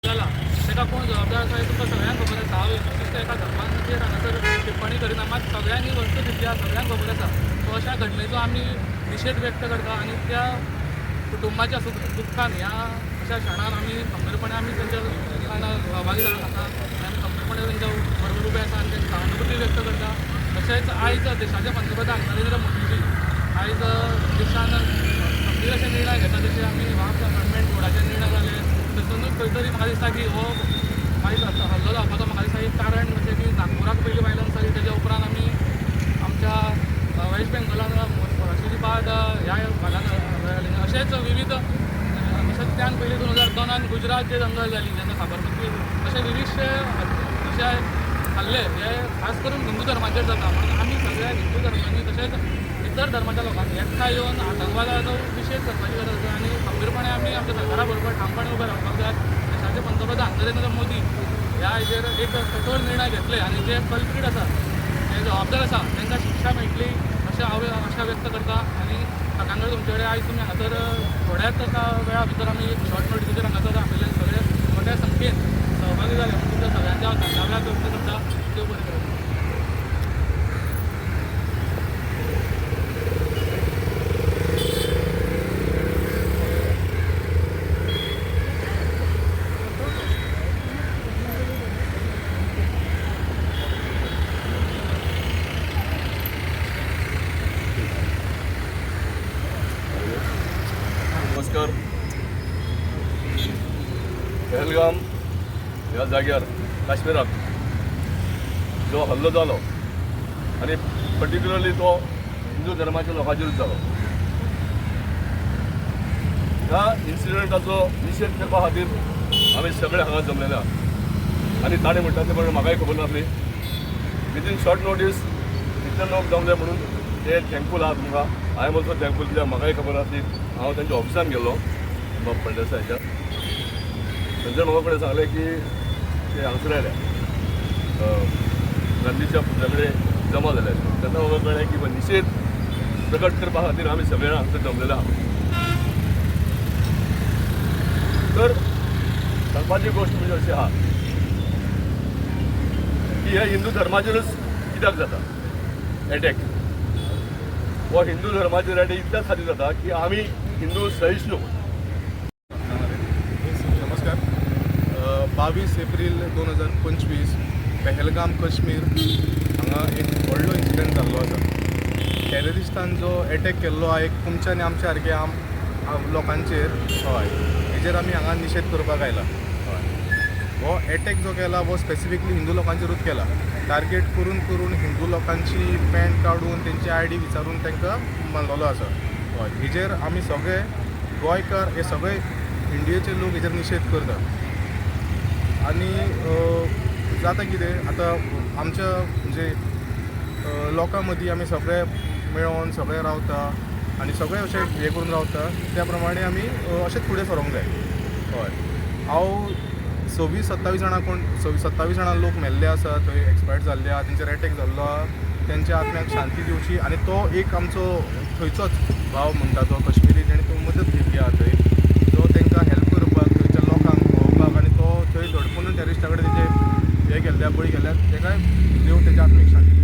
त्याला कोण जबाबदार आसा हे तुमकां सगळ्यांक खबर आसा। हांव विशिश्ट एका धर्माचेर हांगासर टिप्पणी करिना, मात सगळ्यांनी वस्तुस्थिती सगळ्यांक खबर आसा। सो अशा घटनेचो आमी निशेध व्यक्त करता आनी त्या कुटुंबाच्या दुख्खान ह्या अशा क्षणान आमी खंबीरपणे आमी तेंच्या सहभागी जावन आसा आनी आमी खंबीरपणे तेंच्या बरोबर उबे आसा आनी तेंची सहानुभूती व्यक्त करता। तशेंच आयज देशाचे पंतप्रधान नरेंद्र मोदीजी आयज देशान गंभीर अशे निर्णय घेता, जशे आमी वाघ अमेंडमेंट बोर्डाचे निर्णय जाले तसोच खंय तरी म्हाका दिसता की हो आयज हल्लो जावपाचो म्हाका दिसता एक कारण जशें की नागपुराक पयली वायलन्स जाली, तेज्या उपरांत आमी आमच्या वेस्ट बेंगॉलान मुर्शिदाबाद ह्या भागान अशेच विविध तशेंच त्यान पयलीं 2002 गुजरात जे दंगल जाली जेन्ना साबरमती, तशे विविधशे अशे हल्ले हे खास करून हिंदू धर्माचेर जाता। म्हणून आमी सगळ्या हिंदू धर्मांनी तशेंच इतर धर्माच्या लोकांनी एकठांय येवन आतंकवादाचो निशेध करपाची गरज आसा आनी खंबीरपणे आमी आमच्या सरकारा बरोबर ठामपणे उबे रावपाक जाय। देशाचे पंतप्रधान नरेंद्र मोदी ह्या हेजेर एक कठोर निर्णय घेतले आनी जे कल्प्रीट आसा जे जबाबदार आसा तांकां शिक्षा मेळटली अशें हांव आशा व्यक्त करता। आनी काकांगड तुमचे कडेन आयज तुमी हांगासर थोड्याच वेळा भितर आमी शॉर्ट नोटिसीचेर हांगासर आशिल्ले सगळे मोठ्या संख्येन सहभागी जाले म्हणून तुमच्या सगळ्यांच्या धन्यवाद व्यक्त करता। देव बरें करूं। नमस्कार। पहलगाम ह्या जाग्यार काश्मीरात जो हल्लो जालो आनी पर्टिक्युलरली तो हिंदू धर्माच्या लोकांचेरूच जालो, ह्या इन्सिडंटाचो निशेध करपा खातीर आमी सगळे हांगा जमलेले आहा। आनी ताणें म्हणटा ते प्रमाणे म्हाकाय खबर नासली, विदीन शॉर्ट नोटीस इतले लोक जमले म्हणून ते थँकफूल आहा तुमकां। आय एम ऑल्सो थँकफूल, कित्याक म्हाकाय खबर नासली। हांव तेंच्या ऑफिसान गेल्लो बाब फळदेसायच्या, थंयसर म्हाका कडेन सांगलें की ते हांगसर आयल्या गांधीच्या पुतळ्या कडेन जमा जाले। तेन्ना म्हाका कळ्ळें की निशेध प्रकट करपा खातीर आमी सगळे जाण हांगसर जमलेले आहा। तर सांगपाची गोश्ट म्हणजे अशी आहा की हे हिंदू धर्माचेरूच कित्याक जाता एटॅक, हो हिंदू धर्माचेर एटॅक इतल्याच खातीर जाता की आमी हिंदू सहिष्णू। नमस्कार। 22 एप्रील 2025 पहलगाम काश्मीर हांगा एक व्हडलो इन्सिडंट जाल्लो आसा। टॅररिस्टान जो एटॅक केल्लो हा एक तुमच्या आनी आमच्या सारक्या लोकांचेर, हय, हेजेर आमी हांगा निशेध करपाक आयला। हय, हो एटॅक जो केला हो स्पेसिफिकली हिंदू लोकांचेरूच केला। टार्गेट करून करून हिंदू लोकांची पॅन्ट काडून तेंची ID विचारून तांकां मारलेलो आसा। हय, हेजेर आमी सगळे गोंयकार हे सगळे इंडियेचे लोक हेजेर निशेध करता। आनी जाता कितें आतां आमच्या म्हणजे लोकां मदीं आमी सगळे मेळोन सगळे रावता आनी सगळे अशें हें करून रावता, त्या प्रमाणे आमी अशेंच फुडें सरोंक जाय। हय, हांव 26-27 जाणां 27 जाणां लोक मेल्ले आसा, थंय एक्सपायर्ड जाल्ले आहा, तेंचेर एटॅक जाल्लो आहा। तेंच्या आत्म्याक शांती दिवची आणि तो एक आमचो थंयचोच भाव म्हणटा तो कश्मीरी जेणे तो मदत केल्ली आहा थंय तो तांकां हेल्प करपाक थंयच्या लोकांक भोंवपाक आनी तो थंय धडपून टॅरिस्टा कडेन तेजे हे केल्ल्या बळी गेल्यात ताका देव तेच्या आत्म्याक शांती